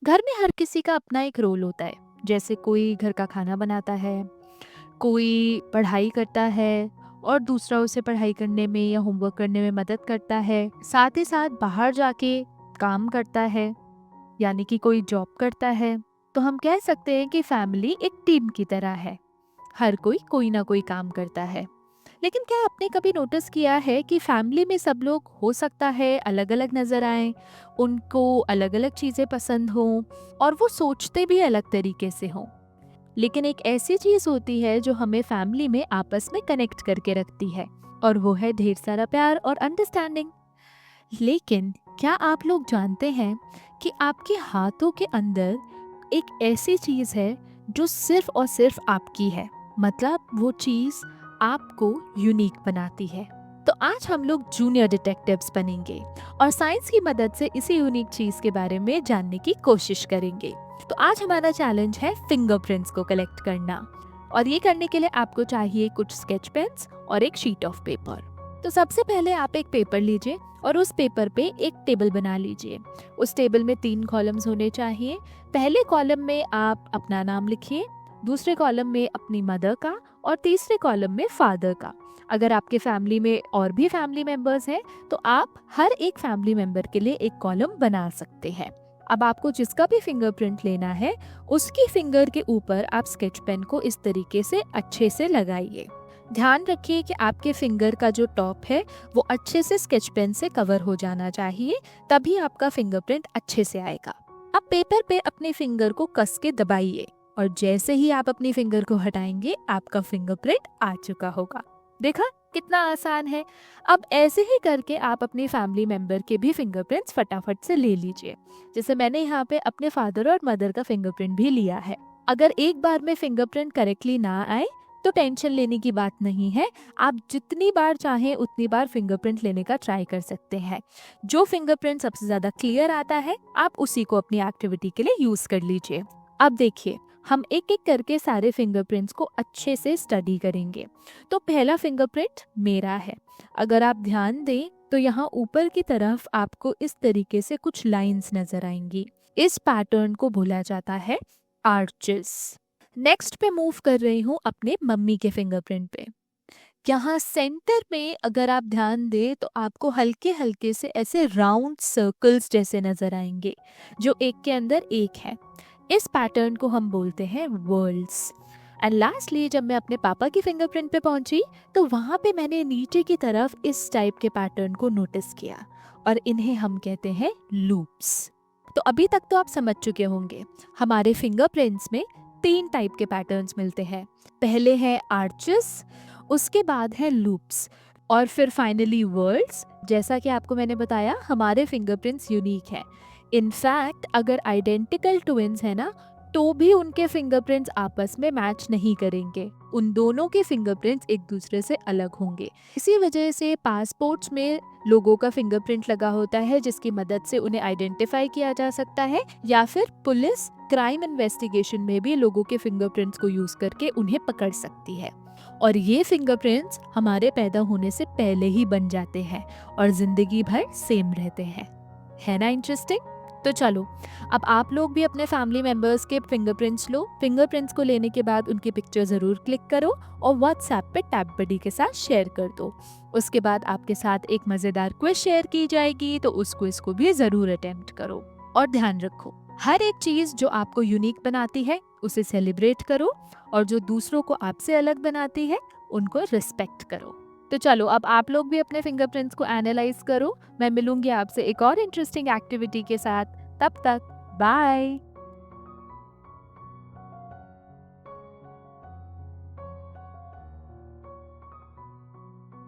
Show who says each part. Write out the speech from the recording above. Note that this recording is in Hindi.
Speaker 1: घर में हर किसी का अपना एक रोल होता है। जैसे कोई घर का खाना बनाता है, कोई पढ़ाई करता है और दूसरा उसे पढ़ाई करने में या होमवर्क करने में मदद करता है। साथ ही साथ बाहर जाके काम करता है, यानी कि कोई जॉब करता है। तो हम कह सकते हैं कि फैमिली एक टीम की तरह है। हर कोई ना कोई काम करता है। लेकिन क्या आपने कभी नोटिस किया है कि फैमिली में सब लोग हो सकता है अलग अलग नज़र आएं, उनको अलग अलग चीज़ें पसंद हों और वो सोचते भी अलग तरीके से हों। लेकिन एक ऐसी चीज़ होती है जो हमें फैमिली में आपस में कनेक्ट करके रखती है, और वो है ढेर सारा प्यार और अंडरस्टैंडिंग। लेकिन क्या आप लोग जानते हैं कि आपके हाथों के अंदर एक ऐसी चीज़ है जो सिर्फ और सिर्फ आपकी है। मतलब वो चीज़ आपको यूनिक बनाती है। तो आज हम लोग जूनियर डिटेक्टिव्स बनेंगे और साइंस की मदद से इसी यूनिक चीज़ के बारे में जानने की कोशिश करेंगे। तो आज हमारा चैलेंज है फिंगरप्रिंट्स को कलेक्ट करना, और ये करने के लिए आपको चाहिए कुछ स्केच पेन्स और एक शीट ऑफ पेपर। तो सबसे पहले आप एक पेपर लीजिए और उस पेपर पे एक टेबल बना लीजिए। उस टेबल में 3 कॉलम्स होने चाहिए। पहले कॉलम में आप अपना नाम लिखिए, दूसरे कॉलम में अपनी मदर का और तीसरे कॉलम में फादर का। अगर आपके फैमिली में और भी फैमिली मेंबर्स हैं तो आप हर एक फैमिली मेंबर के लिए एक कॉलम बना सकते हैं। अब आपको जिसका भी फिंगरप्रिंट लेना है उसकी फिंगर के ऊपर आप स्केच पेन को इस तरीके से अच्छे से लगाइए। ध्यान रखिए कि आपके फिंगर का जो टॉप है वो अच्छे से स्केच पेन से कवर हो जाना चाहिए, तभी आपका फिंगरप्रिंट अच्छे से आएगा। अब पेपर पे अपने फिंगर को कस के दबाइए और जैसे ही आप अपनी फिंगर को हटाएंगे आपका फिंगरप्रिंट आ चुका होगा। देखा कितना आसान है। अब ऐसे ही करके आप अपनी फैमिली मेंबर के भी फिंगरप्रिंट्स फटाफट से ले लीजिए। जैसे मैंने यहाँ पे अपने फादर और मदर का फिंगरप्रिंट भी लिया है। अगर एक बार में फिंगरप्रिंट करेक्टली ना आए तो टेंशन लेने की बात नहीं है। आप जितनी बार चाहें उतनी बार फिंगरप्रिंट लेने का ट्राई कर सकते हैं। जो फिंगरप्रिंट सबसे ज़्यादा क्लियर आता है आप उसी को अपनी एक्टिविटी के लिए यूज़ कर लीजिए। अब देखिए, हम एक एक करके सारे फिंगरप्रिंट्स को अच्छे से स्टडी करेंगे। तो पहला फिंगरप्रिंट मेरा है। अगर आप ध्यान दें तो यहाँ ऊपर की तरफ आपको इस तरीके से कुछ लाइंस नजर आएंगी। इस पैटर्न को बोला जाता है आर्चेस। नेक्स्ट पे मूव कर रही हूँ अपने मम्मी के फिंगरप्रिंट पे। यहाँ सेंटर में अगर आप ध्यान दें तो आपको हल्के हल्के से ऐसे राउंड सर्कल्स जैसे नजर आएंगे जो एक के अंदर एक है। इस पैटर्न को हम बोलते हैं वर्ल्ड्स। एंड लास्टली जब मैं अपने पापा की फिंगरप्रिंट पे पहुंची तो वहां पे मैंने नीचे की तरफ इस टाइप के पैटर्न को नोटिस किया और इन्हें हम कहते हैं लूप्स। तो अभी तक तो आप समझ चुके होंगे हमारे फिंगरप्रिंट्स में 3 टाइप के पैटर्न्स मिलते हैं। पहले है आर्चेस, उसके बाद है लूप्स और फिर फाइनली वर्ल्ड्स। जैसा कि आपको मैंने बताया हमारे फिंगरप्रिंट्स यूनिक हैं। इनफैक्ट अगर आइडेंटिकल ट्विन्स है ना तो भी उनके फिंगरप्रिंट्स आपस में मैच नहीं करेंगे। उन दोनों के फिंगरप्रिंट्स एक दूसरे से अलग होंगे। इसी वजह से पासपोर्ट्स में लोगों का फिंगरप्रिंट लगा होता है जिसकी मदद से उन्हें आइडेंटिफाई किया जा सकता है, या फिर पुलिस क्राइम इन्वेस्टिगेशन में भी लोगों के फिंगरप्रिंट्स को यूज करके उन्हें पकड़ सकती है। और ये फिंगरप्रिंट्स हमारे पैदा होने से पहले ही बन जाते हैं और जिंदगी भर सेम रहते हैं। है ना इंटरेस्टिंग? तो चलो अब आप लोग भी अपने फैमिली मेंबर्स के फिंगरप्रिंट्स लो। फिंगरप्रिंट्स को लेने के बाद उनकी पिक्चर ज़रूर क्लिक करो और व्हाट्सएप पे टैब बडी के साथ शेयर कर दो। उसके बाद आपके साथ एक मज़ेदार क्विज शेयर की जाएगी, तो उस क्विज को भी ज़रूर अटेम्प्ट करो। और ध्यान रखो, हर एक चीज़ जो आपको यूनिक बनाती है उसे सेलिब्रेट करो, और जो दूसरों को आपसे अलग बनाती है उनको रिस्पेक्ट करो। तो चलो अब आप लोग भी अपने फिंगरप्रिंट्स को एनालाइज करो। मैं मिलूंगी आपसे एक और इंटरेस्टिंग एक्टिविटी के साथ। तब तक बाय।